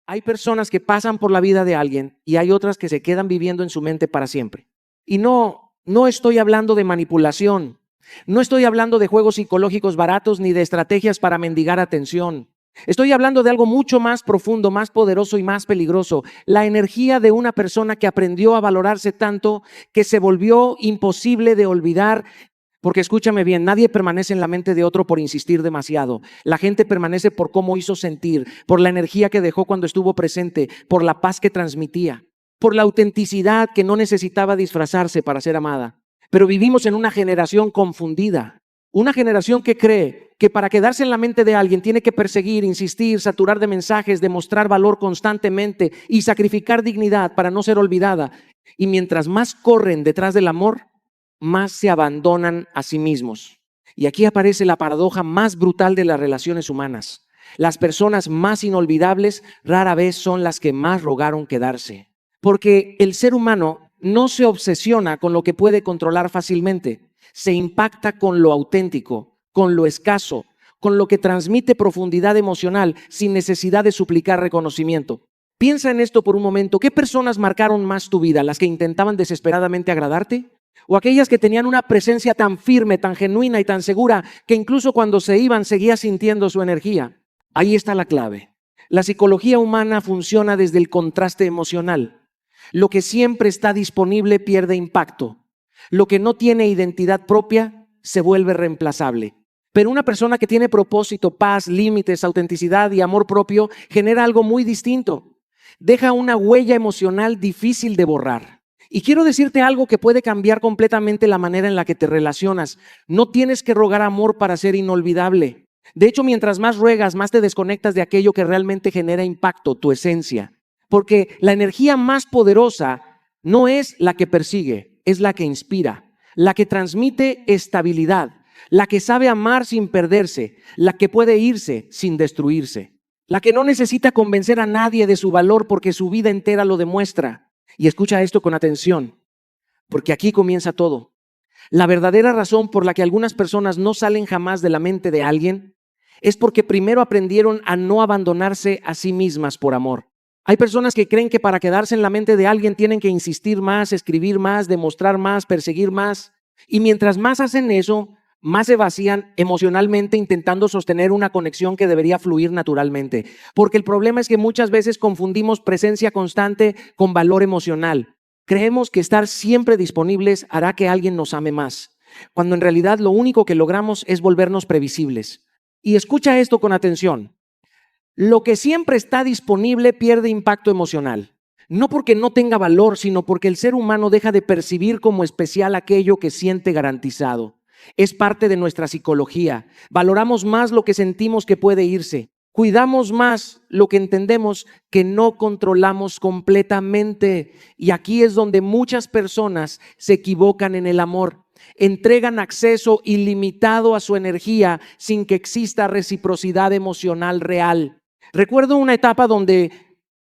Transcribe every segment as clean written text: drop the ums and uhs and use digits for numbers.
Hay personas que pasan por la vida de alguien y hay otras que se quedan viviendo en su mente para siempre. Y no estoy hablando de manipulación, no estoy hablando de juegos psicológicos baratos ni de estrategias para mendigar atención. Estoy hablando de algo mucho más profundo, más poderoso y más peligroso. La energía de una persona que aprendió a valorarse tanto que se volvió imposible de olvidar. Porque escúchame bien, nadie permanece en la mente de otro por insistir demasiado. La gente permanece por cómo hizo sentir, por la energía que dejó cuando estuvo presente, por la paz que transmitía, por la autenticidad que no necesitaba disfrazarse para ser amada. Pero vivimos en una generación confundida, una generación que cree que para quedarse en la mente de alguien tiene que perseguir, insistir, saturar de mensajes, demostrar valor constantemente y sacrificar dignidad para no ser olvidada. Y mientras más corren detrás del amor, más se abandonan a sí mismos. Y aquí aparece la paradoja más brutal de las relaciones humanas. Las personas más inolvidables rara vez son las que más rogaron quedarse. Porque el ser humano no se obsesiona con lo que puede controlar fácilmente. Se impacta con lo auténtico, con lo escaso, con lo que transmite profundidad emocional sin necesidad de suplicar reconocimiento. Piensa en esto por un momento. ¿Qué personas marcaron más tu vida? ¿Las que intentaban desesperadamente agradarte? ¿O aquellas que tenían una presencia tan firme, tan genuina y tan segura que incluso cuando se iban seguías sintiendo su energía? Ahí está la clave. La psicología humana funciona desde el contraste emocional. Lo que siempre está disponible pierde impacto. Lo que no tiene identidad propia se vuelve reemplazable. Pero una persona que tiene propósito, paz, límites, autenticidad y amor propio genera algo muy distinto. Deja una huella emocional difícil de borrar. Y quiero decirte algo que puede cambiar completamente la manera en la que te relacionas. No tienes que rogar amor para ser inolvidable. De hecho, mientras más ruegas, más te desconectas de aquello que realmente genera impacto, tu esencia. Porque la energía más poderosa no es la que persigue, es la que inspira, la que transmite estabilidad, la que sabe amar sin perderse, la que puede irse sin destruirse, la que no necesita convencer a nadie de su valor porque su vida entera lo demuestra. Y escucha esto con atención, porque aquí comienza todo. La verdadera razón por la que algunas personas no salen jamás de la mente de alguien es porque primero aprendieron a no abandonarse a sí mismas por amor. Hay personas que creen que para quedarse en la mente de alguien tienen que insistir más, escribir más, demostrar más, perseguir más. Y mientras más hacen eso, más se vacían emocionalmente intentando sostener una conexión que debería fluir naturalmente. Porque el problema es que muchas veces confundimos presencia constante con valor emocional. Creemos que estar siempre disponibles hará que alguien nos ame más, cuando en realidad lo único que logramos es volvernos previsibles. Y escucha esto con atención. Lo que siempre está disponible pierde impacto emocional. No porque no tenga valor, sino porque el ser humano deja de percibir como especial aquello que siente garantizado. Es parte de nuestra psicología. Valoramos más lo que sentimos que puede irse. Cuidamos más lo que entendemos que no controlamos completamente. Y aquí es donde muchas personas se equivocan en el amor. Entregan acceso ilimitado a su energía sin que exista reciprocidad emocional real. Recuerdo una etapa donde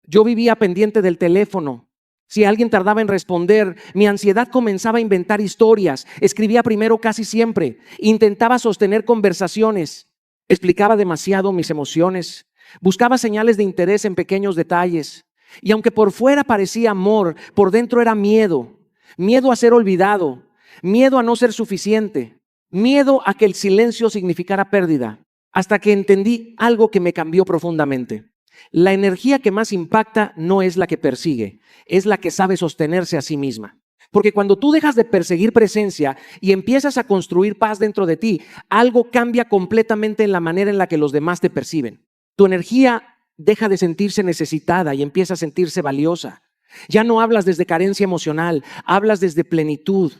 yo vivía pendiente del teléfono. Si alguien tardaba en responder, mi ansiedad comenzaba a inventar historias. Escribía primero casi siempre. Intentaba sostener conversaciones. Explicaba demasiado mis emociones. Buscaba señales de interés en pequeños detalles. Y aunque por fuera parecía amor, por dentro era miedo. Miedo a ser olvidado. Miedo a no ser suficiente. Miedo a que el silencio significara pérdida. Hasta que entendí algo que me cambió profundamente. La energía que más impacta no es la que persigue, es la que sabe sostenerse a sí misma. Porque cuando tú dejas de perseguir presencia y empiezas a construir paz dentro de ti, algo cambia completamente en la manera en la que los demás te perciben. Tu energía deja de sentirse necesitada y empieza a sentirse valiosa. Ya no hablas desde carencia emocional, hablas desde plenitud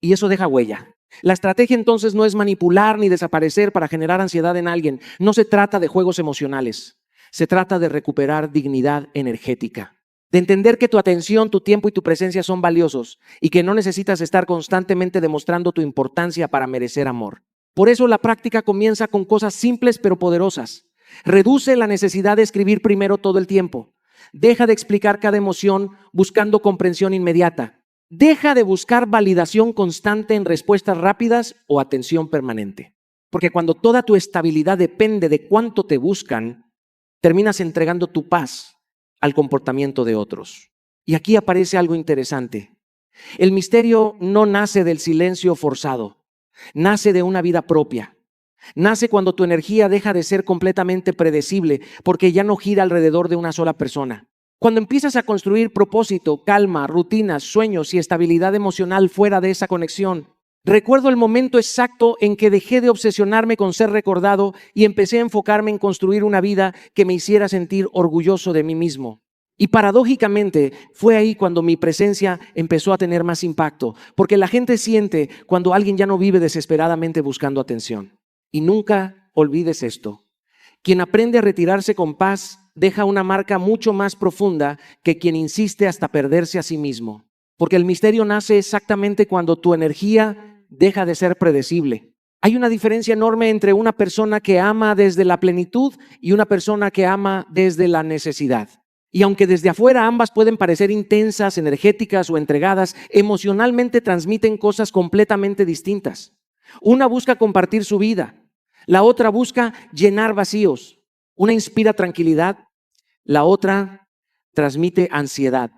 y eso deja huella. La estrategia entonces no es manipular ni desaparecer para generar ansiedad en alguien. No se trata de juegos emocionales. Se trata de recuperar dignidad energética, de entender que tu atención, tu tiempo y tu presencia son valiosos y que no necesitas estar constantemente demostrando tu importancia para merecer amor. Por eso la práctica comienza con cosas simples pero poderosas. Reduce la necesidad de escribir primero todo el tiempo. Deja de explicar cada emoción buscando comprensión inmediata. Deja de buscar validación constante en respuestas rápidas o atención permanente. Porque cuando toda tu estabilidad depende de cuánto te buscan, terminas entregando tu paz al comportamiento de otros. Y aquí aparece algo interesante. El misterio no nace del silencio forzado, nace de una vida propia. Nace cuando tu energía deja de ser completamente predecible porque ya no gira alrededor de una sola persona. Cuando empiezas a construir propósito, calma, rutinas, sueños y estabilidad emocional fuera de esa conexión. Recuerdo el momento exacto en que dejé de obsesionarme con ser recordado y empecé a enfocarme en construir una vida que me hiciera sentir orgulloso de mí mismo. Y paradójicamente fue ahí cuando mi presencia empezó a tener más impacto, porque la gente siente cuando alguien ya no vive desesperadamente buscando atención. Y nunca olvides esto. Quien aprende a retirarse con paz deja una marca mucho más profunda que quien insiste hasta perderse a sí mismo. Porque el misterio nace exactamente cuando tu energía deja de ser predecible. Hay una diferencia enorme entre una persona que ama desde la plenitud y una persona que ama desde la necesidad. Y aunque desde afuera ambas pueden parecer intensas, energéticas o entregadas, emocionalmente transmiten cosas completamente distintas. Una busca compartir su vida, la otra busca llenar vacíos. Una inspira tranquilidad, la otra transmite ansiedad.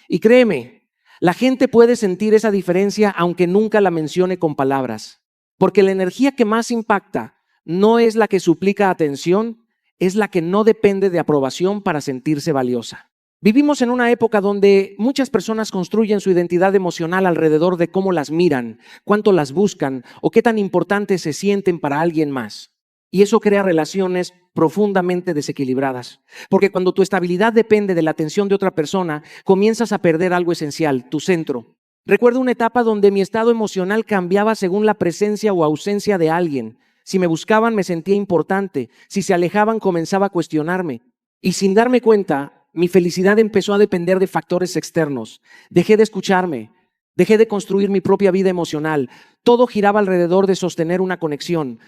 Y créeme, la gente puede sentir esa diferencia aunque nunca la mencione con palabras, porque la energía que más impacta no es la que suplica atención, es la que no depende de aprobación para sentirse valiosa. Vivimos en una época donde muchas personas construyen su identidad emocional alrededor de cómo las miran, cuánto las buscan o qué tan importantes se sienten para alguien más. Y eso crea relaciones profundamente desequilibradas. Porque cuando tu estabilidad depende de la atención de otra persona, comienzas a perder algo esencial, tu centro. Recuerdo una etapa donde mi estado emocional cambiaba según la presencia o ausencia de alguien. Si me buscaban, me sentía importante. Si se alejaban, comenzaba a cuestionarme. Y sin darme cuenta, mi felicidad empezó a depender de factores externos. Dejé de escucharme. Dejé de construir mi propia vida emocional. Todo giraba alrededor de sostener una conexión.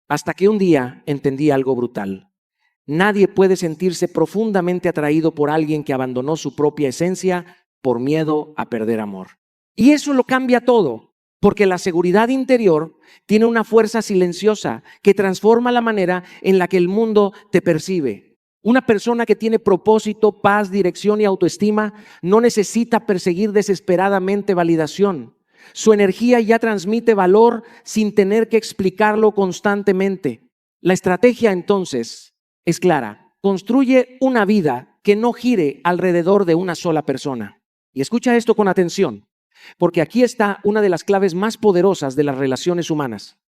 Hasta que un día entendí algo brutal. Nadie puede sentirse profundamente atraído por alguien que abandonó su propia esencia por miedo a perder amor. Y eso lo cambia todo, porque la seguridad interior tiene una fuerza silenciosa que transforma la manera en la que el mundo te percibe. Una persona que tiene propósito, paz, dirección y autoestima no necesita perseguir desesperadamente validación. Su energía ya transmite valor sin tener que explicarlo constantemente. La estrategia entonces es clara. Construye una vida que no gire alrededor de una sola persona. Y escucha esto con atención, porque aquí está una de las claves más poderosas de las relaciones humanas.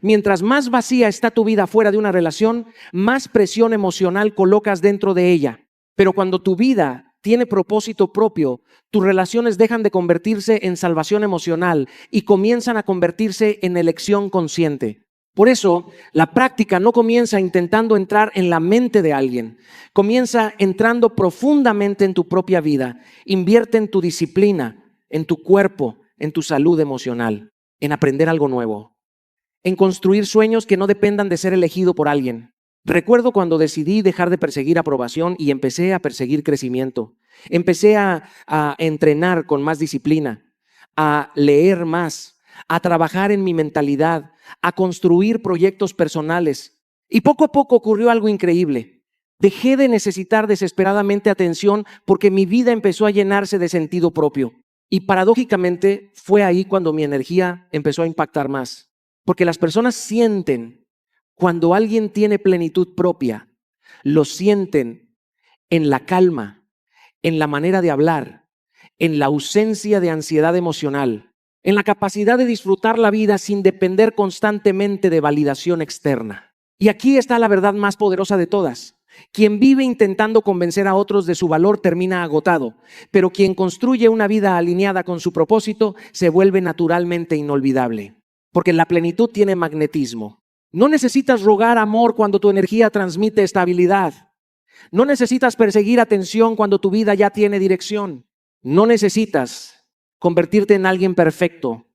Mientras más vacía está tu vida fuera de una relación, más presión emocional colocas dentro de ella. Pero cuando tu vida tiene propósito propio, tus relaciones dejan de convertirse en salvación emocional y comienzan a convertirse en elección consciente. Por eso, la práctica no comienza intentando entrar en la mente de alguien, comienza entrando profundamente en tu propia vida. Invierte en tu disciplina, en tu cuerpo, en tu salud emocional, en aprender algo nuevo, en construir sueños que no dependan de ser elegido por alguien. Recuerdo cuando decidí dejar de perseguir aprobación y empecé a perseguir crecimiento. Empecé a entrenar con más disciplina, a leer más, a trabajar en mi mentalidad, a construir proyectos personales. Y poco a poco ocurrió algo increíble. Dejé de necesitar desesperadamente atención porque mi vida empezó a llenarse de sentido propio. Y paradójicamente fue ahí cuando mi energía empezó a impactar más. Porque las personas sienten cuando alguien tiene plenitud propia, lo sienten en la calma, en la manera de hablar, en la ausencia de ansiedad emocional, en la capacidad de disfrutar la vida sin depender constantemente de validación externa. Y aquí está la verdad más poderosa de todas. Quien vive intentando convencer a otros de su valor termina agotado, pero quien construye una vida alineada con su propósito se vuelve naturalmente inolvidable, porque la plenitud tiene magnetismo. No necesitas rogar amor cuando tu energía transmite estabilidad. No necesitas perseguir atención cuando tu vida ya tiene dirección. No necesitas convertirte en alguien perfecto,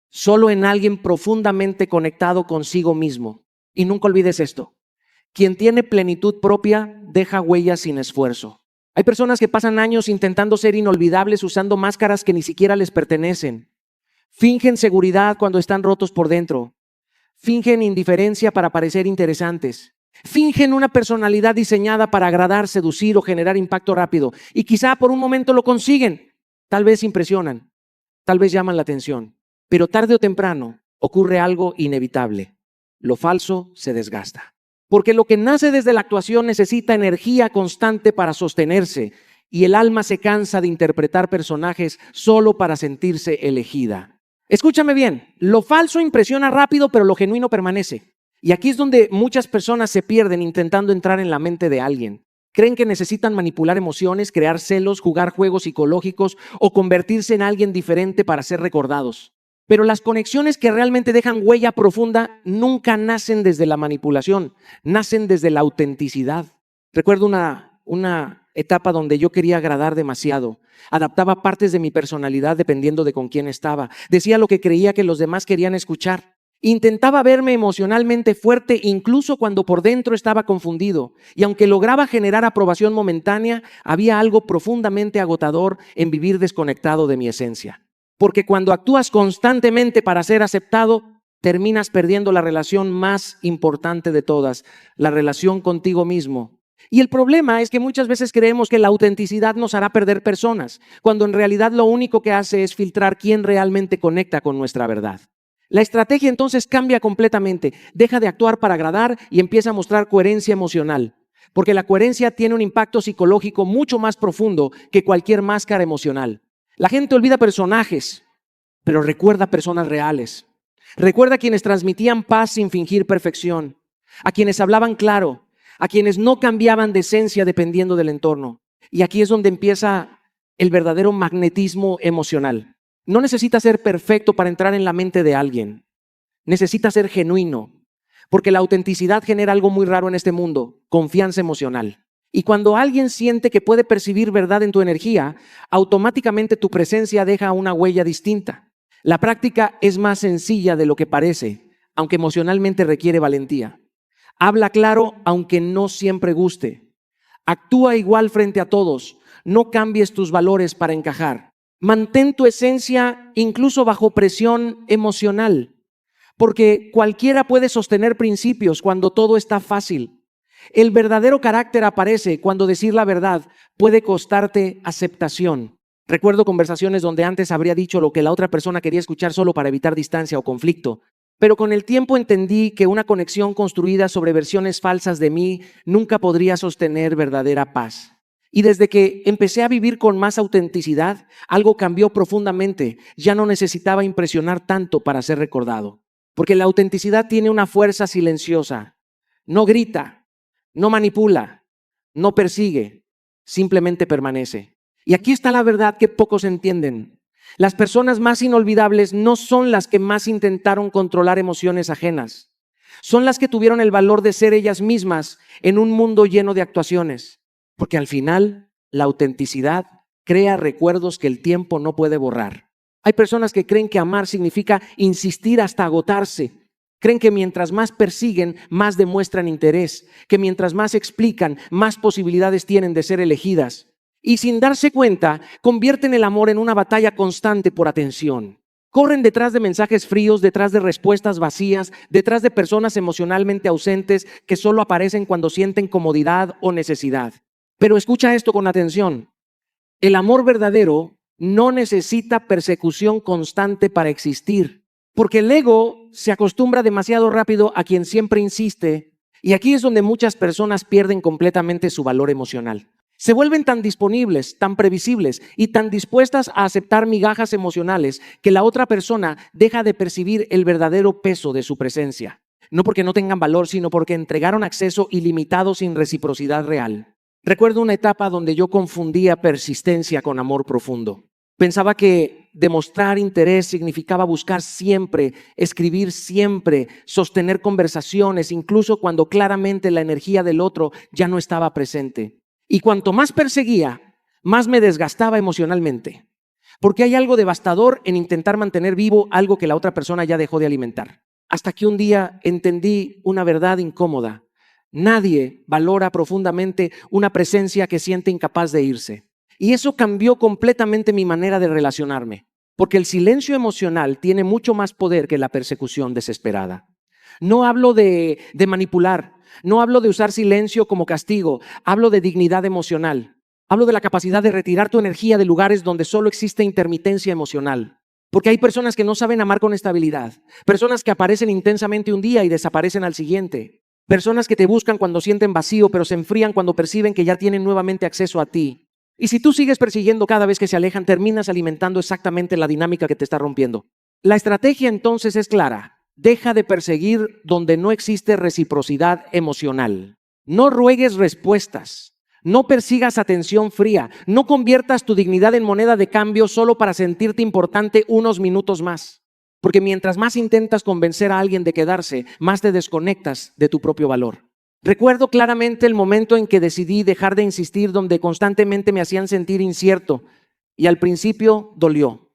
solo en alguien profundamente conectado consigo mismo. Y nunca olvides esto. Quien tiene plenitud propia deja huellas sin esfuerzo. Hay personas que pasan años intentando ser inolvidables usando máscaras que ni siquiera les pertenecen. Fingen seguridad cuando están rotos por dentro. Fingen indiferencia para parecer interesantes. Fingen una personalidad diseñada para agradar, seducir o generar impacto rápido. Y quizá por un momento lo consiguen. Tal vez impresionan, tal vez llaman la atención. Pero tarde o temprano ocurre algo inevitable. Lo falso se desgasta. Porque lo que nace desde la actuación necesita energía constante para sostenerse. Y el alma se cansa de interpretar personajes solo para sentirse elegida. Escúchame bien, lo falso impresiona rápido, pero lo genuino permanece. Y aquí es donde muchas personas se pierden intentando entrar en la mente de alguien. Creen que necesitan manipular emociones, crear celos, jugar juegos psicológicos o convertirse en alguien diferente para ser recordados. Pero las conexiones que realmente dejan huella profunda nunca nacen desde la manipulación, nacen desde la autenticidad. Recuerdo una etapa donde yo quería agradar demasiado. Adaptaba partes de mi personalidad dependiendo de con quién estaba. Decía lo que creía que los demás querían escuchar. Intentaba verme emocionalmente fuerte incluso cuando por dentro estaba confundido. Y aunque lograba generar aprobación momentánea, había algo profundamente agotador en vivir desconectado de mi esencia. Porque cuando actúas constantemente para ser aceptado, terminas perdiendo la relación más importante de todas, la relación contigo mismo. Y el problema es que muchas veces creemos que la autenticidad nos hará perder personas, cuando en realidad lo único que hace es filtrar quién realmente conecta con nuestra verdad. La estrategia entonces cambia completamente, deja de actuar para agradar y empieza a mostrar coherencia emocional, porque la coherencia tiene un impacto psicológico mucho más profundo que cualquier máscara emocional. La gente olvida personajes, pero recuerda personas reales. Recuerda a quienes transmitían paz sin fingir perfección, a quienes hablaban claro, a quienes no cambiaban de esencia dependiendo del entorno. Y aquí es donde empieza el verdadero magnetismo emocional. No necesitas ser perfecto para entrar en la mente de alguien. Necesitas ser genuino, porque la autenticidad genera algo muy raro en este mundo, confianza emocional. Y cuando alguien siente que puede percibir verdad en tu energía, automáticamente tu presencia deja una huella distinta. La práctica es más sencilla de lo que parece, aunque emocionalmente requiere valentía. Habla claro, aunque no siempre guste. Actúa igual frente a todos. No cambies tus valores para encajar. Mantén tu esencia incluso bajo presión emocional, porque cualquiera puede sostener principios cuando todo está fácil. El verdadero carácter aparece cuando decir la verdad puede costarte aceptación. Recuerdo conversaciones donde antes habría dicho lo que la otra persona quería escuchar solo para evitar distancia o conflicto. Pero con el tiempo entendí que una conexión construida sobre versiones falsas de mí nunca podría sostener verdadera paz. Y desde que empecé a vivir con más autenticidad, algo cambió profundamente. Ya no necesitaba impresionar tanto para ser recordado. Porque la autenticidad tiene una fuerza silenciosa. No grita, no manipula, no persigue, simplemente permanece. Y aquí está la verdad que pocos entienden. Las personas más inolvidables no son las que más intentaron controlar emociones ajenas. Son las que tuvieron el valor de ser ellas mismas en un mundo lleno de actuaciones. Porque al final, la autenticidad crea recuerdos que el tiempo no puede borrar. Hay personas que creen que amar significa insistir hasta agotarse. Creen que mientras más persiguen, más demuestran interés. Que mientras más explican, más posibilidades tienen de ser elegidas. Y sin darse cuenta, convierten el amor en una batalla constante por atención. Corren detrás de mensajes fríos, detrás de respuestas vacías, detrás de personas emocionalmente ausentes que solo aparecen cuando sienten comodidad o necesidad. Pero escucha esto con atención. El amor verdadero no necesita persecución constante para existir, porque el ego se acostumbra demasiado rápido a quien siempre insiste, y aquí es donde muchas personas pierden completamente su valor emocional. Se vuelven tan disponibles, tan previsibles y tan dispuestas a aceptar migajas emocionales que la otra persona deja de percibir el verdadero peso de su presencia. No porque no tengan valor, sino porque entregaron acceso ilimitado sin reciprocidad real. Recuerdo una etapa donde yo confundía persistencia con amor profundo. Pensaba que demostrar interés significaba buscar siempre, escribir siempre, sostener conversaciones, incluso cuando claramente la energía del otro ya no estaba presente. Y cuanto más perseguía, más me desgastaba emocionalmente. Porque hay algo devastador en intentar mantener vivo algo que la otra persona ya dejó de alimentar. Hasta que un día entendí una verdad incómoda. Nadie valora profundamente una presencia que siente incapaz de irse. Y eso cambió completamente mi manera de relacionarme. Porque el silencio emocional tiene mucho más poder que la persecución desesperada. No hablo de manipular. No hablo de usar silencio como castigo, hablo de dignidad emocional. Hablo de la capacidad de retirar tu energía de lugares donde solo existe intermitencia emocional. Porque hay personas que no saben amar con estabilidad, personas que aparecen intensamente un día y desaparecen al siguiente, personas que te buscan cuando sienten vacío, pero se enfrían cuando perciben que ya tienen nuevamente acceso a ti. Y si tú sigues persiguiendo cada vez que se alejan, terminas alimentando exactamente la dinámica que te está rompiendo. La estrategia entonces es clara. Deja de perseguir donde no existe reciprocidad emocional. No ruegues respuestas. No persigas atención fría. No conviertas tu dignidad en moneda de cambio solo para sentirte importante unos minutos más. Porque mientras más intentas convencer a alguien de quedarse, más te desconectas de tu propio valor. Recuerdo claramente el momento en que decidí dejar de insistir donde constantemente me hacían sentir incierto. Y al principio dolió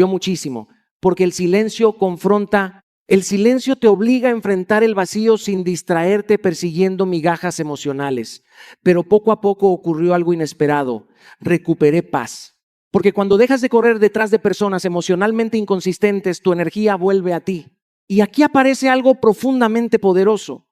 muchísimo, porque el silencio confronta. El silencio te obliga a enfrentar el vacío sin distraerte persiguiendo migajas emocionales. Pero poco a poco ocurrió algo inesperado. Recuperé paz. Porque cuando dejas de correr detrás de personas emocionalmente inconsistentes, tu energía vuelve a ti. Y aquí aparece algo profundamente poderoso.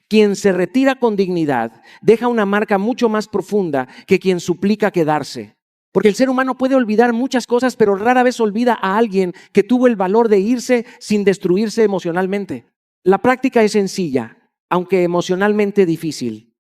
Quien se retira con dignidad deja una marca mucho más profunda que quien suplica quedarse. Porque el ser humano puede olvidar muchas cosas, pero rara vez olvida a alguien que tuvo el valor de irse sin destruirse emocionalmente. La práctica es sencilla, aunque emocionalmente difícil.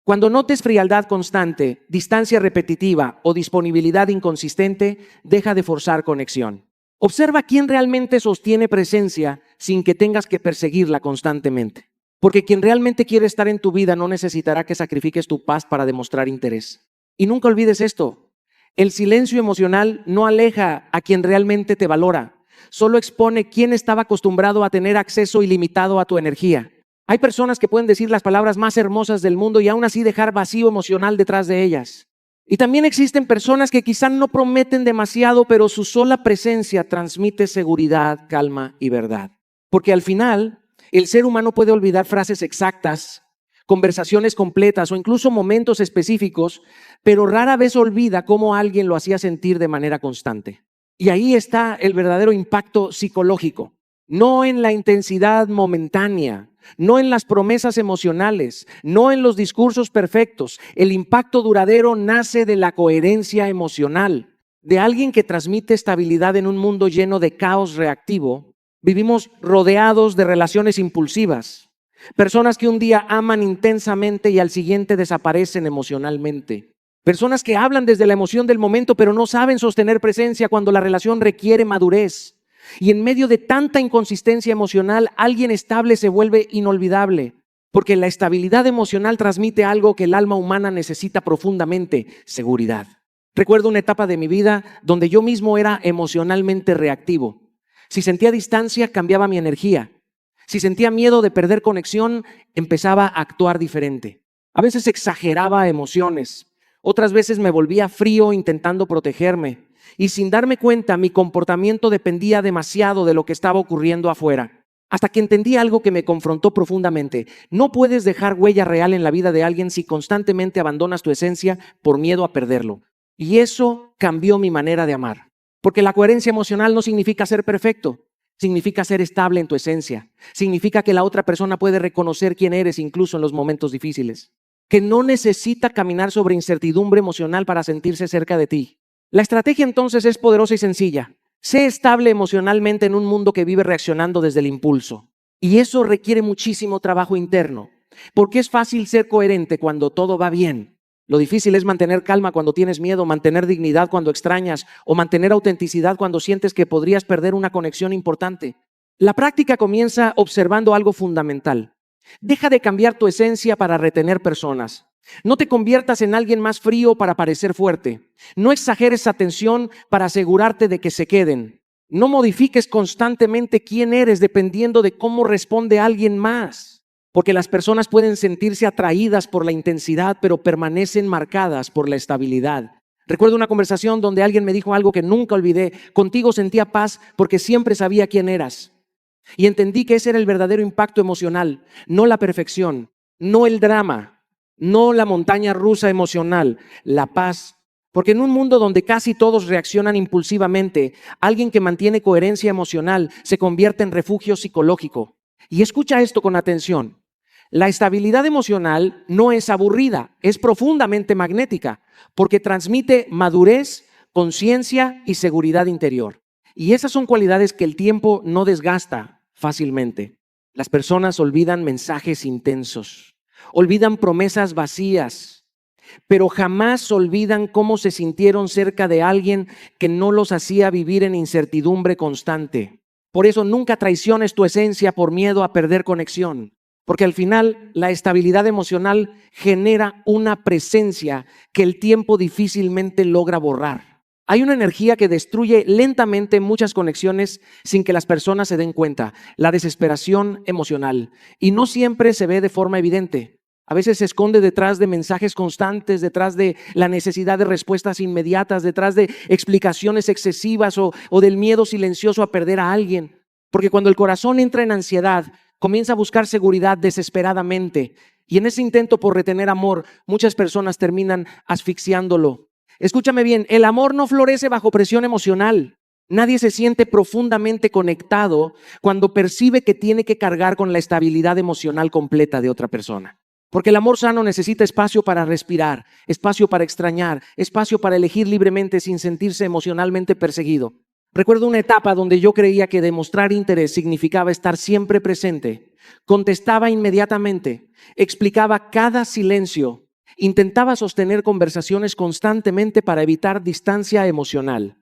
Cuando notes frialdad constante, distancia repetitiva o disponibilidad inconsistente, deja de forzar conexión. Observa quién realmente sostiene presencia sin que tengas que perseguirla constantemente. Porque quien realmente quiere estar en tu vida no necesitará que sacrifiques tu paz para demostrar interés. Y nunca olvides esto. El silencio emocional no aleja a quien realmente te valora, solo expone quién estaba acostumbrado a tener acceso ilimitado a tu energía. Hay personas que pueden decir las palabras más hermosas del mundo y aún así dejar vacío emocional detrás de ellas. Y también existen personas que quizás no prometen demasiado, pero su sola presencia transmite seguridad, calma y verdad. Porque al final, el ser humano puede olvidar frases exactas, conversaciones completas o incluso momentos específicos, pero rara vez olvida cómo alguien lo hacía sentir de manera constante. Y ahí está el verdadero impacto psicológico, no en la intensidad momentánea, no en las promesas emocionales, no en los discursos perfectos. El impacto duradero nace de la coherencia emocional, de alguien que transmite estabilidad en un mundo lleno de caos reactivo. Vivimos rodeados de relaciones impulsivas. Personas que un día aman intensamente y al siguiente desaparecen emocionalmente. Personas que hablan desde la emoción del momento, pero no saben sostener presencia cuando la relación requiere madurez. Y en medio de tanta inconsistencia emocional, alguien estable se vuelve inolvidable. Porque la estabilidad emocional transmite algo que el alma humana necesita profundamente: seguridad. Recuerdo una etapa de mi vida donde yo mismo era emocionalmente reactivo. Si sentía distancia, cambiaba mi energía. Si sentía miedo de perder conexión, empezaba a actuar diferente. A veces exageraba emociones. Otras veces me volvía frío intentando protegerme. Y sin darme cuenta, mi comportamiento dependía demasiado de lo que estaba ocurriendo afuera. Hasta que entendí algo que me confrontó profundamente. No puedes dejar huella real en la vida de alguien si constantemente abandonas tu esencia por miedo a perderlo. Y eso cambió mi manera de amar. Porque la coherencia emocional no significa ser perfecto. Significa ser estable en tu esencia. Significa que la otra persona puede reconocer quién eres incluso en los momentos difíciles. Que no necesita caminar sobre incertidumbre emocional para sentirse cerca de ti. La estrategia entonces es poderosa y sencilla. Sé estable emocionalmente en un mundo que vive reaccionando desde el impulso. Y eso requiere muchísimo trabajo interno. Porque es fácil ser coherente cuando todo va bien. Lo difícil es mantener calma cuando tienes miedo, mantener dignidad cuando extrañas o mantener autenticidad cuando sientes que podrías perder una conexión importante. La práctica comienza observando algo fundamental. Deja de cambiar tu esencia para retener personas. No te conviertas en alguien más frío para parecer fuerte. No exageres atención para asegurarte de que se queden. No modifiques constantemente quién eres dependiendo de cómo responde alguien más. Porque las personas pueden sentirse atraídas por la intensidad, pero permanecen marcadas por la estabilidad. Recuerdo una conversación donde alguien me dijo algo que nunca olvidé. Contigo sentía paz porque siempre sabía quién eras. Y entendí que ese era el verdadero impacto emocional, no la perfección, no el drama, no la montaña rusa emocional, la paz. Porque en un mundo donde casi todos reaccionan impulsivamente, alguien que mantiene coherencia emocional se convierte en refugio psicológico. Y escucha esto con atención. La estabilidad emocional no es aburrida, es profundamente magnética, porque transmite madurez, conciencia y seguridad interior. Y esas son cualidades que el tiempo no desgasta fácilmente. Las personas olvidan mensajes intensos, olvidan promesas vacías, pero jamás olvidan cómo se sintieron cerca de alguien que no los hacía vivir en incertidumbre constante. Por eso nunca traiciones tu esencia por miedo a perder conexión, porque al final la estabilidad emocional genera una presencia que el tiempo difícilmente logra borrar. Hay una energía que destruye lentamente muchas conexiones sin que las personas se den cuenta, la desesperación emocional, y no siempre se ve de forma evidente. A veces se esconde detrás de mensajes constantes, detrás de la necesidad de respuestas inmediatas, detrás de explicaciones excesivas o del miedo silencioso a perder a alguien. Porque cuando el corazón entra en ansiedad, comienza a buscar seguridad desesperadamente. Y en ese intento por retener amor, muchas personas terminan asfixiándolo. Escúchame bien, el amor no florece bajo presión emocional. Nadie se siente profundamente conectado cuando percibe que tiene que cargar con la estabilidad emocional completa de otra persona. Porque el amor sano necesita espacio para respirar, espacio para extrañar, espacio para elegir libremente sin sentirse emocionalmente perseguido. Recuerdo una etapa donde yo creía que demostrar interés significaba estar siempre presente. Contestaba inmediatamente, explicaba cada silencio, intentaba sostener conversaciones constantemente para evitar distancia emocional.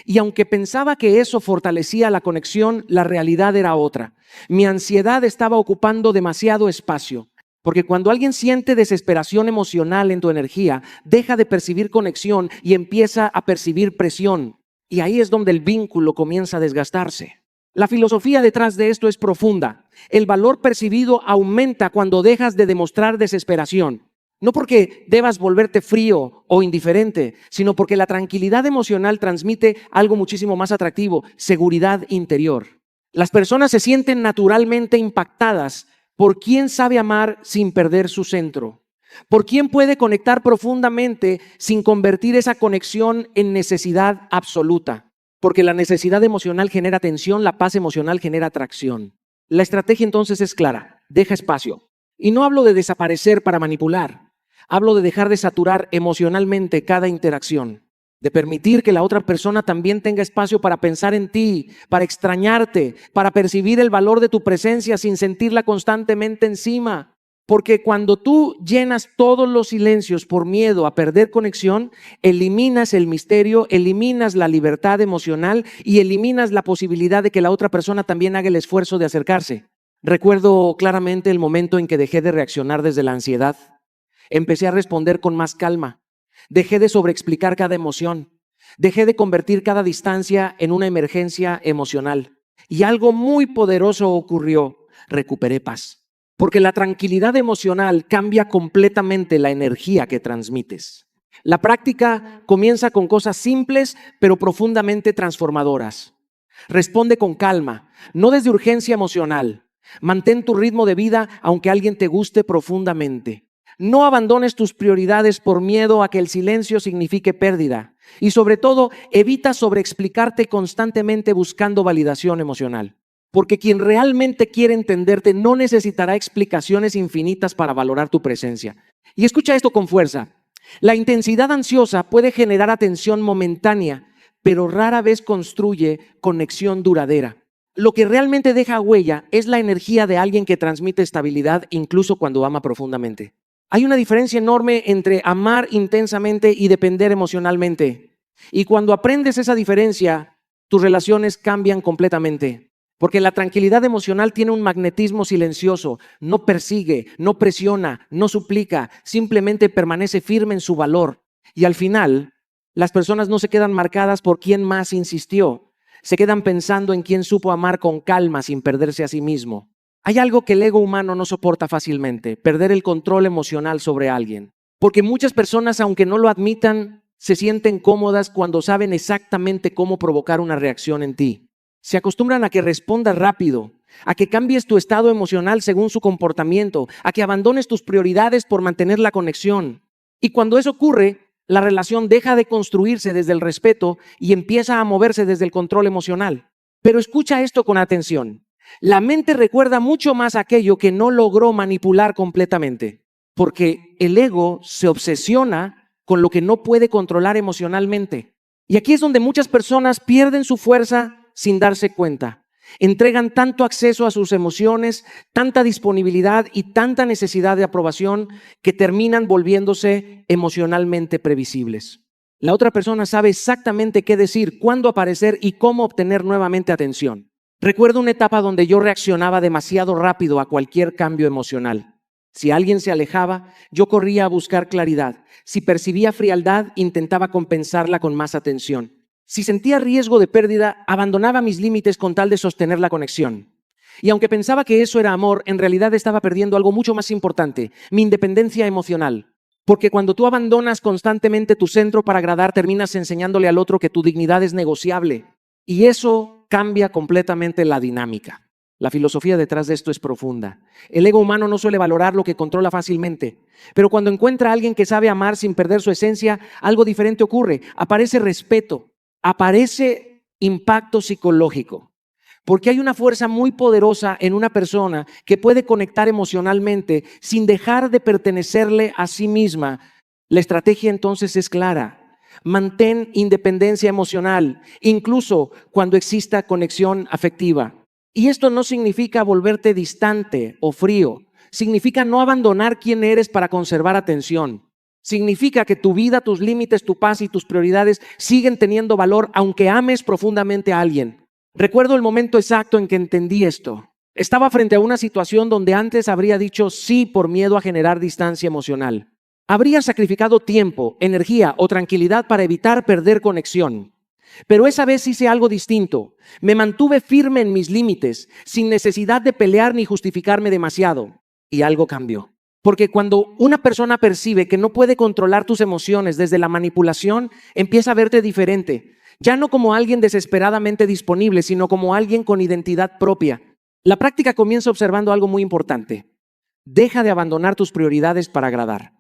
Y aunque pensaba que eso fortalecía la conexión, la realidad era otra. Mi ansiedad estaba ocupando demasiado espacio. Porque cuando alguien siente desesperación emocional en tu energía, deja de percibir conexión y empieza a percibir presión. Y ahí es donde el vínculo comienza a desgastarse. La filosofía detrás de esto es profunda. El valor percibido aumenta cuando dejas de demostrar desesperación. No porque debas volverte frío o indiferente, sino porque la tranquilidad emocional transmite algo muchísimo más atractivo, seguridad interior. Las personas se sienten naturalmente impactadas por quién sabe amar sin perder su centro. Por quién puede conectar profundamente sin convertir esa conexión en necesidad absoluta. Porque la necesidad emocional genera tensión, la paz emocional genera atracción. La estrategia entonces es clara, deja espacio. Y no hablo de desaparecer para manipular, hablo de dejar de saturar emocionalmente cada interacción. De permitir que la otra persona también tenga espacio para pensar en ti, para extrañarte, para percibir el valor de tu presencia sin sentirla constantemente encima. Porque cuando tú llenas todos los silencios por miedo a perder conexión, eliminas el misterio, eliminas la libertad emocional y eliminas la posibilidad de que la otra persona también haga el esfuerzo de acercarse. Recuerdo claramente el momento en que dejé de reaccionar desde la ansiedad. Empecé a responder con más calma. Dejé de sobreexplicar cada emoción. Dejé de convertir cada distancia en una emergencia emocional. Y algo muy poderoso ocurrió. Recuperé paz. Porque la tranquilidad emocional cambia completamente la energía que transmites. La práctica comienza con cosas simples, pero profundamente transformadoras. Responde con calma, no desde urgencia emocional. Mantén tu ritmo de vida aunque alguien te guste profundamente. No abandones tus prioridades por miedo a que el silencio signifique pérdida. Y sobre todo, evita sobreexplicarte constantemente buscando validación emocional. Porque quien realmente quiere entenderte no necesitará explicaciones infinitas para valorar tu presencia. Y escucha esto con fuerza. La intensidad ansiosa puede generar atención momentánea, pero rara vez construye conexión duradera. Lo que realmente deja huella es la energía de alguien que transmite estabilidad incluso cuando ama profundamente. Hay una diferencia enorme entre amar intensamente y depender emocionalmente. Y cuando aprendes esa diferencia, tus relaciones cambian completamente. Porque la tranquilidad emocional tiene un magnetismo silencioso, no persigue, no presiona, no suplica, simplemente permanece firme en su valor. Y al final, las personas no se quedan marcadas por quién más insistió, se quedan pensando en quién supo amar con calma sin perderse a sí mismo. Hay algo que el ego humano no soporta fácilmente, perder el control emocional sobre alguien. Porque muchas personas, aunque no lo admitan, se sienten cómodas cuando saben exactamente cómo provocar una reacción en ti. Se acostumbran a que respondas rápido, a que cambies tu estado emocional según su comportamiento, a que abandones tus prioridades por mantener la conexión. Y cuando eso ocurre, la relación deja de construirse desde el respeto y empieza a moverse desde el control emocional. Pero escucha esto con atención. La mente recuerda mucho más aquello que no logró manipular completamente, porque el ego se obsesiona con lo que no puede controlar emocionalmente. Y aquí es donde muchas personas pierden su fuerza sin darse cuenta. Entregan tanto acceso a sus emociones, tanta disponibilidad y tanta necesidad de aprobación que terminan volviéndose emocionalmente previsibles. La otra persona sabe exactamente qué decir, cuándo aparecer y cómo obtener nuevamente atención. Recuerdo una etapa donde yo reaccionaba demasiado rápido a cualquier cambio emocional. Si alguien se alejaba, yo corría a buscar claridad. Si percibía frialdad, intentaba compensarla con más atención. Si sentía riesgo de pérdida, abandonaba mis límites con tal de sostener la conexión. Y aunque pensaba que eso era amor, en realidad estaba perdiendo algo mucho más importante, mi independencia emocional. Porque cuando tú abandonas constantemente tu centro para agradar, terminas enseñándole al otro que tu dignidad es negociable. Y eso cambia completamente la dinámica. La filosofía detrás de esto es profunda. El ego humano no suele valorar lo que controla fácilmente, pero cuando encuentra a alguien que sabe amar sin perder su esencia, algo diferente ocurre. Aparece respeto, aparece impacto psicológico, porque hay una fuerza muy poderosa en una persona que puede conectar emocionalmente sin dejar de pertenecerle a sí misma. La estrategia entonces es clara. Mantén independencia emocional, incluso cuando exista conexión afectiva. Y esto no significa volverte distante o frío. Significa no abandonar quién eres para conservar atención. Significa que tu vida, tus límites, tu paz y tus prioridades siguen teniendo valor aunque ames profundamente a alguien. Recuerdo el momento exacto en que entendí esto. Estaba frente a una situación donde antes habría dicho sí por miedo a generar distancia emocional. Habría sacrificado tiempo, energía o tranquilidad para evitar perder conexión. Pero esa vez hice algo distinto. Me mantuve firme en mis límites, sin necesidad de pelear ni justificarme demasiado. Y algo cambió. Porque cuando una persona percibe que no puede controlar tus emociones desde la manipulación, empieza a verte diferente. Ya no como alguien desesperadamente disponible, sino como alguien con identidad propia. La práctica comienza observando algo muy importante. Deja de abandonar tus prioridades para agradar.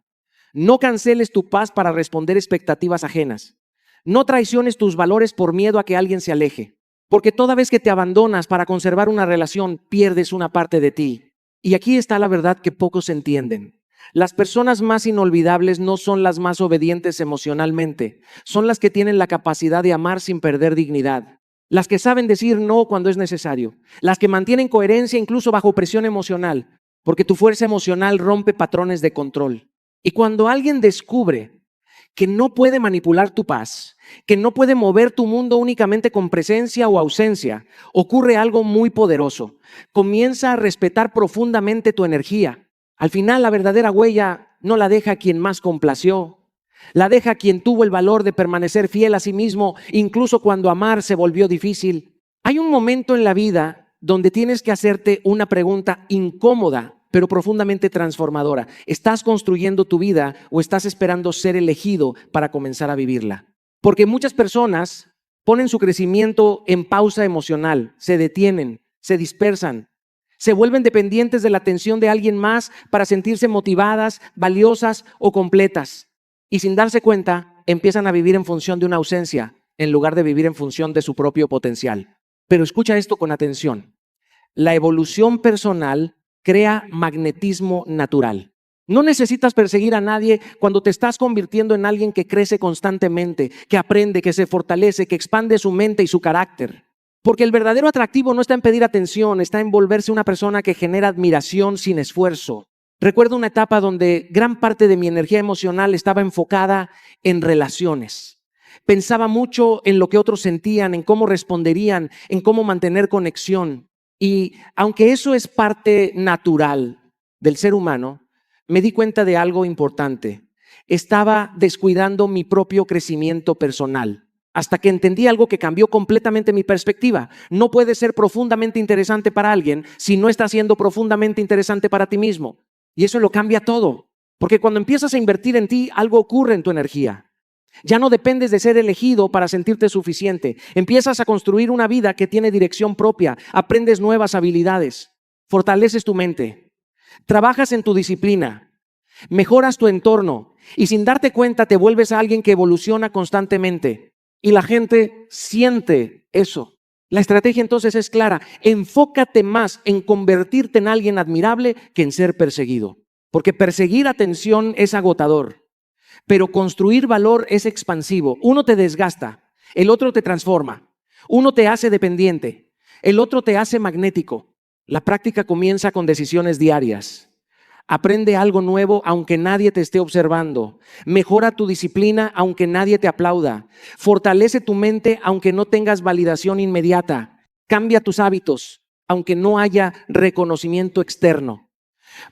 No canceles tu paz para responder expectativas ajenas. No traiciones tus valores por miedo a que alguien se aleje. Porque toda vez que te abandonas para conservar una relación, pierdes una parte de ti. Y aquí está la verdad que pocos entienden. Las personas más inolvidables no son las más obedientes emocionalmente, son las que tienen la capacidad de amar sin perder dignidad, las que saben decir no cuando es necesario, las que mantienen coherencia incluso bajo presión emocional, porque tu fuerza emocional rompe patrones de control. Y cuando alguien descubre que no puede manipular tu paz, que no puede mover tu mundo únicamente con presencia o ausencia, ocurre algo muy poderoso. Comienza a respetar profundamente tu energía. Al final, la verdadera huella no la deja quien más complació, la deja quien tuvo el valor de permanecer fiel a sí mismo, incluso cuando amar se volvió difícil. Hay un momento en la vida donde tienes que hacerte una pregunta incómoda, pero profundamente transformadora. ¿Estás construyendo tu vida o estás esperando ser elegido para comenzar a vivirla? Porque muchas personas ponen su crecimiento en pausa emocional, se detienen, se dispersan, se vuelven dependientes de la atención de alguien más para sentirse motivadas, valiosas o completas. Y sin darse cuenta, empiezan a vivir en función de una ausencia, en lugar de vivir en función de su propio potencial. Pero escucha esto con atención. La evolución personal crea magnetismo natural. No necesitas perseguir a nadie cuando te estás convirtiendo en alguien que crece constantemente, que aprende, que se fortalece, que expande su mente y su carácter. Porque el verdadero atractivo no está en pedir atención, está en volverse una persona que genera admiración sin esfuerzo. Recuerdo una etapa donde gran parte de mi energía emocional estaba enfocada en relaciones. Pensaba mucho en lo que otros sentían, en cómo responderían, en cómo mantener conexión. Y aunque eso es parte natural del ser humano, me di cuenta de algo importante. Estaba descuidando mi propio crecimiento personal. Hasta que entendí algo que cambió completamente mi perspectiva. No puedes ser profundamente interesante para alguien si no estás siendo profundamente interesante para ti mismo. Y eso lo cambia todo. Porque cuando empiezas a invertir en ti, algo ocurre en tu energía. Ya no dependes de ser elegido para sentirte suficiente. Empiezas a construir una vida que tiene dirección propia. Aprendes nuevas habilidades. Fortaleces tu mente. Trabajas en tu disciplina. Mejoras tu entorno. Y sin darte cuenta te vuelves a alguien que evoluciona constantemente. Y la gente siente eso. La estrategia entonces es clara. Enfócate más en convertirte en alguien admirable que en ser perseguido. Porque perseguir atención es agotador, pero construir valor es expansivo. Uno te desgasta, el otro te transforma. Uno te hace dependiente, el otro te hace magnético. La práctica comienza con decisiones diarias. Aprende algo nuevo aunque nadie te esté observando. Mejora tu disciplina aunque nadie te aplauda. Fortalece tu mente aunque no tengas validación inmediata. Cambia tus hábitos aunque no haya reconocimiento externo.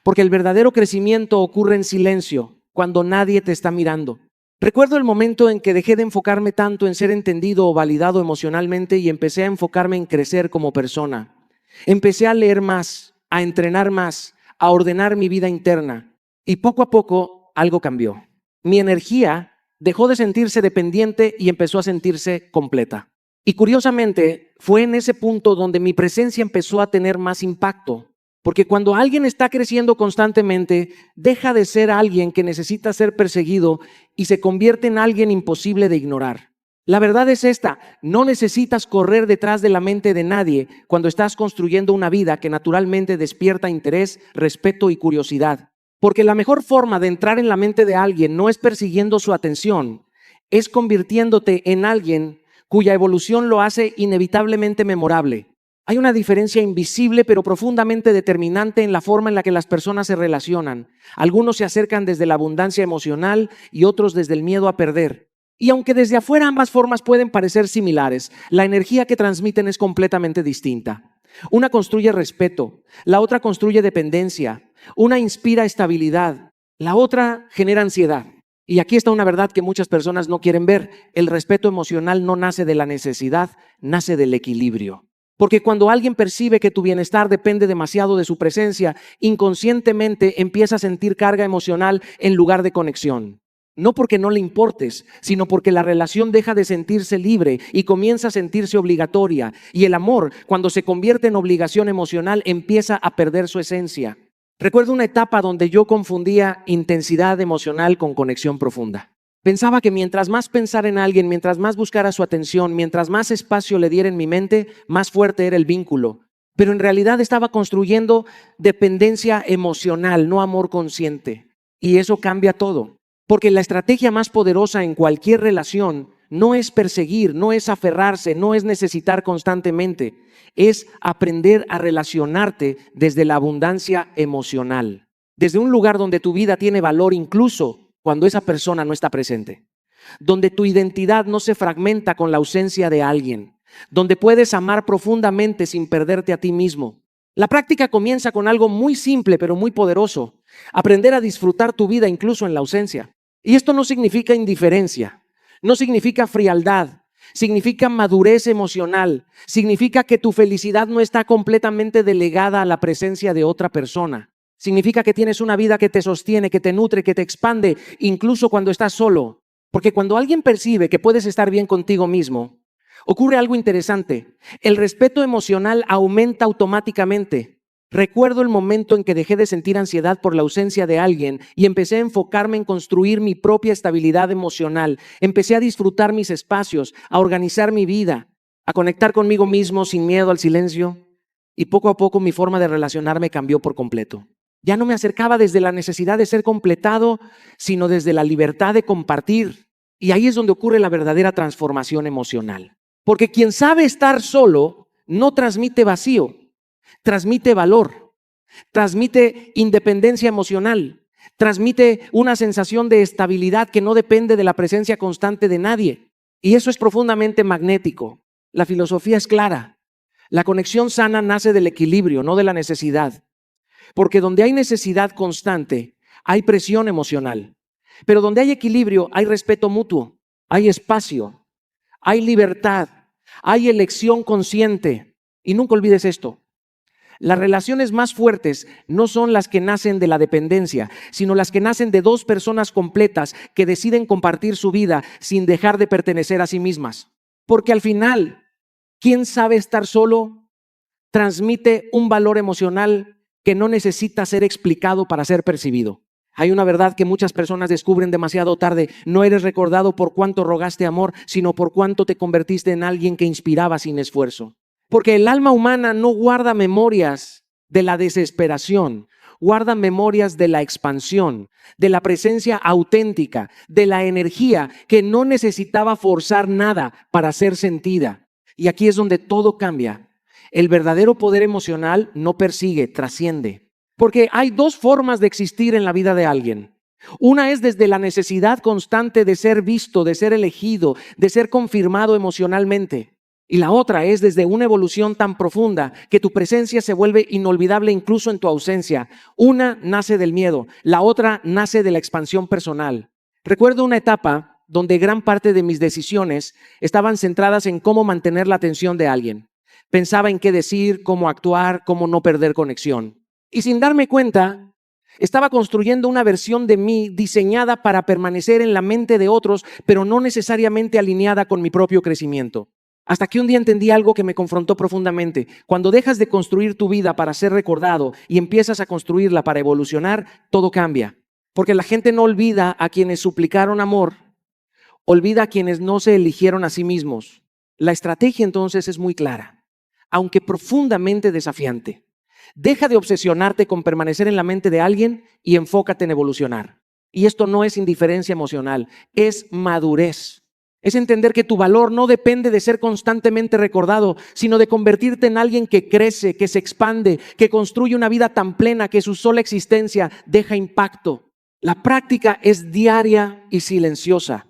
Porque el verdadero crecimiento ocurre en silencio, cuando nadie te está mirando. Recuerdo el momento en que dejé de enfocarme tanto en ser entendido o validado emocionalmente y empecé a enfocarme en crecer como persona. Empecé a leer más, a entrenar más, a ordenar mi vida interna. Y poco a poco algo cambió. Mi energía dejó de sentirse dependiente y empezó a sentirse completa. Y curiosamente, fue en ese punto donde mi presencia empezó a tener más impacto. Porque cuando alguien está creciendo constantemente, deja de ser alguien que necesita ser perseguido y se convierte en alguien imposible de ignorar. La verdad es esta: no necesitas correr detrás de la mente de nadie cuando estás construyendo una vida que naturalmente despierta interés, respeto y curiosidad. Porque la mejor forma de entrar en la mente de alguien no es persiguiendo su atención, es convirtiéndote en alguien cuya evolución lo hace inevitablemente memorable. Hay una diferencia invisible pero profundamente determinante en la forma en la que las personas se relacionan. Algunos se acercan desde la abundancia emocional y otros desde el miedo a perder. Y aunque desde afuera ambas formas pueden parecer similares, la energía que transmiten es completamente distinta. Una construye respeto, la otra construye dependencia, una inspira estabilidad, la otra genera ansiedad. Y aquí está una verdad que muchas personas no quieren ver: el respeto emocional no nace de la necesidad, nace del equilibrio. Porque cuando alguien percibe que tu bienestar depende demasiado de su presencia, inconscientemente empieza a sentir carga emocional en lugar de conexión. No porque no le importes, sino porque la relación deja de sentirse libre y comienza a sentirse obligatoria. Y el amor, cuando se convierte en obligación emocional, empieza a perder su esencia. Recuerdo una etapa donde yo confundía intensidad emocional con conexión profunda. Pensaba que mientras más pensara en alguien, mientras más buscara su atención, mientras más espacio le diera en mi mente, más fuerte era el vínculo. Pero en realidad estaba construyendo dependencia emocional, no amor consciente. Y eso cambia todo. Porque la estrategia más poderosa en cualquier relación no es perseguir, no es aferrarse, no es necesitar constantemente. Es aprender a relacionarte desde la abundancia emocional. Desde un lugar donde tu vida tiene valor incluso cuando esa persona no está presente, donde tu identidad no se fragmenta con la ausencia de alguien, donde puedes amar profundamente sin perderte a ti mismo. La práctica comienza con algo muy simple pero muy poderoso: aprender a disfrutar tu vida incluso en la ausencia. Y esto no significa indiferencia, no significa frialdad, significa madurez emocional, significa que tu felicidad no está completamente delegada a la presencia de otra persona. Significa que tienes una vida que te sostiene, que te nutre, que te expande, incluso cuando estás solo. Porque cuando alguien percibe que puedes estar bien contigo mismo, ocurre algo interesante. El respeto emocional aumenta automáticamente. Recuerdo el momento en que dejé de sentir ansiedad por la ausencia de alguien y empecé a enfocarme en construir mi propia estabilidad emocional. Empecé a disfrutar mis espacios, a organizar mi vida, a conectar conmigo mismo sin miedo al silencio. Y poco a poco mi forma de relacionarme cambió por completo. Ya no me acercaba desde la necesidad de ser completado, sino desde la libertad de compartir. Y ahí es donde ocurre la verdadera transformación emocional. Porque quien sabe estar solo no transmite vacío, transmite valor, transmite independencia emocional, transmite una sensación de estabilidad que no depende de la presencia constante de nadie. Y eso es profundamente magnético. La filosofía es clara. La conexión sana nace del equilibrio, no de la necesidad. Porque donde hay necesidad constante, hay presión emocional. Pero donde hay equilibrio, hay respeto mutuo, hay espacio, hay libertad, hay elección consciente. Y nunca olvides esto: las relaciones más fuertes no son las que nacen de la dependencia, sino las que nacen de dos personas completas que deciden compartir su vida sin dejar de pertenecer a sí mismas. Porque al final, quien sabe estar solo transmite un valor emocional que no necesita ser explicado para ser percibido. Hay una verdad que muchas personas descubren demasiado tarde: no eres recordado por cuánto rogaste amor, sino por cuánto te convertiste en alguien que inspiraba sin esfuerzo. Porque el alma humana no guarda memorias de la desesperación, guarda memorias de la expansión, de la presencia auténtica, de la energía que no necesitaba forzar nada para ser sentida. Y aquí es donde todo cambia. El verdadero poder emocional no persigue, trasciende. Porque hay dos formas de existir en la vida de alguien. Una es desde la necesidad constante de ser visto, de ser elegido, de ser confirmado emocionalmente. Y la otra es desde una evolución tan profunda que tu presencia se vuelve inolvidable incluso en tu ausencia. Una nace del miedo, la otra nace de la expansión personal. Recuerdo una etapa donde gran parte de mis decisiones estaban centradas en cómo mantener la atención de alguien. Pensaba en qué decir, cómo actuar, cómo no perder conexión. Y sin darme cuenta, estaba construyendo una versión de mí diseñada para permanecer en la mente de otros, pero no necesariamente alineada con mi propio crecimiento. Hasta que un día entendí algo que me confrontó profundamente. Cuando dejas de construir tu vida para ser recordado y empiezas a construirla para evolucionar, todo cambia. Porque la gente no olvida a quienes suplicaron amor, olvida a quienes no se eligieron a sí mismos. La estrategia entonces es muy clara, aunque profundamente desafiante. Deja de obsesionarte con permanecer en la mente de alguien y enfócate en evolucionar. Y esto no es indiferencia emocional, es madurez. Es entender que tu valor no depende de ser constantemente recordado, sino de convertirte en alguien que crece, que se expande, que construye una vida tan plena que su sola existencia deja impacto. La práctica es diaria y silenciosa.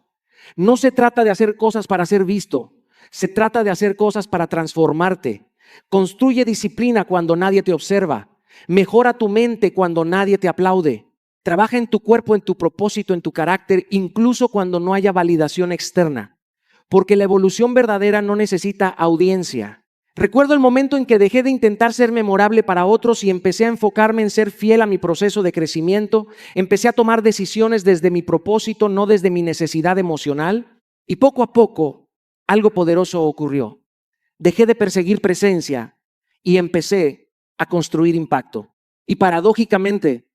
No se trata de hacer cosas para ser visto, se trata de hacer cosas para transformarte. Construye disciplina cuando nadie te observa. Mejora tu mente cuando nadie te aplaude. Trabaja en tu cuerpo, en tu propósito, en tu carácter, incluso cuando no haya validación externa. Porque la evolución verdadera no necesita audiencia. Recuerdo el momento en que dejé de intentar ser memorable para otros y empecé a enfocarme en ser fiel a mi proceso de crecimiento. Empecé a tomar decisiones desde mi propósito, no desde mi necesidad emocional. Y poco a poco, algo poderoso ocurrió. Dejé de perseguir presencia y empecé a construir impacto. Y paradójicamente,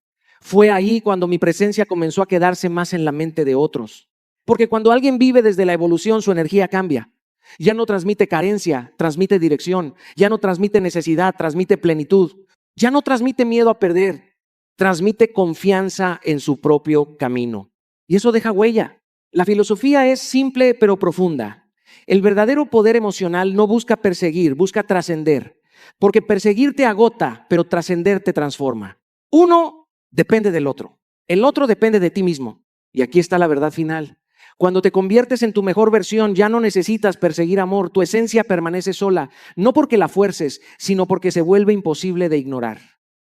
fue ahí cuando mi presencia comenzó a quedarse más en la mente de otros. Porque cuando alguien vive desde la evolución, su energía cambia. Ya no transmite carencia, transmite dirección. Ya no transmite necesidad, transmite plenitud. Ya no transmite miedo a perder, transmite confianza en su propio camino. Y eso deja huella. La filosofía es simple pero profunda. El verdadero poder emocional no busca perseguir, busca trascender. Porque perseguir te agota, pero trascender te transforma. Uno depende del otro. El otro depende de ti mismo. Y aquí está la verdad final. Cuando te conviertes en tu mejor versión, ya no necesitas perseguir amor. Tu esencia permanece sola, no porque la fuerces, sino porque se vuelve imposible de ignorar.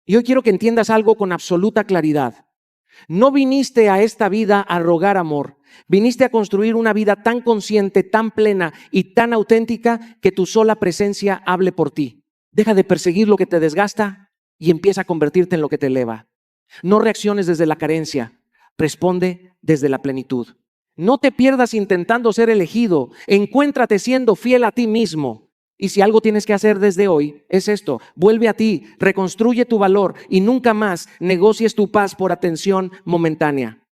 Y hoy quiero que entiendas algo con absoluta claridad. No viniste a esta vida a rogar amor. Viniste a construir una vida tan consciente, tan plena y tan auténtica que tu sola presencia hable por ti. Deja de perseguir lo que te desgasta y empieza a convertirte en lo que te eleva. No reacciones desde la carencia, responde desde la plenitud. No te pierdas intentando ser elegido, encuéntrate siendo fiel a ti mismo. Y si algo tienes que hacer desde hoy, es esto: vuelve a ti, reconstruye tu valor y nunca más negocies tu paz por atención momentánea.